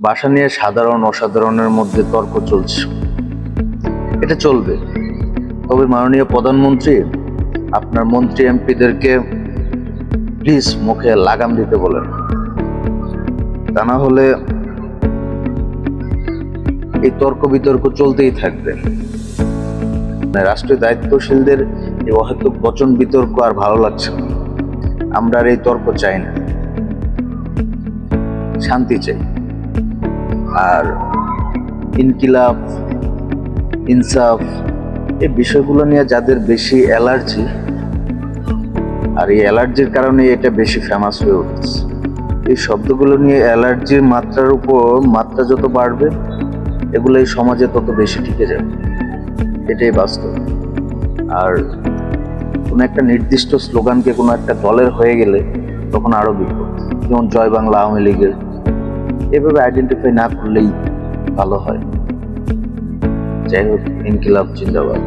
ভাষা নিয়ে সাধারণ অসাধারণের মধ্যে তর্ক চলছে। এটা চলবে, তবে মাননীয় প্রধানমন্ত্রী আপনার মন্ত্রী এমপিদেরকে প্লিজ মুখে লাগাম দিতে বলেন। তা না হলে এই তর্ক বিতর্ক চলতেই থাকবে। রাষ্ট্রীয় দায়িত্বশীলদের এই অহেতুক বচন বিতর্ক আর ভালো লাগছে না। আমরা আর এই তর্ক চাই না, শান্তি চাই। আর ইনকিলাব, ইনসাফ, এই বিষয়গুলো নিয়ে যাদের বেশি অ্যালার্জি, আর এই অ্যালার্জির কারণে এটা বেশি ফেমাস হয়ে উঠছে। এই শব্দগুলো নিয়ে অ্যালার্জির মাত্রার উপর মাত্রা যত বাড়বে, এগুলো এই সমাজে তত বেশি টিকে যাবে, এটাই বাস্তব। আর কোনো একটা নির্দিষ্ট স্লোগানকে কোনো একটা দলের হয়ে গেলে তখন আরো বিপদ। যেমন জয় বাংলা আওয়ামী লীগের, এভাবে আইডেন্টিফাই না করলেই ভালো হয়। যাই হোক, ইনকিলাব জিন্দাবাদ।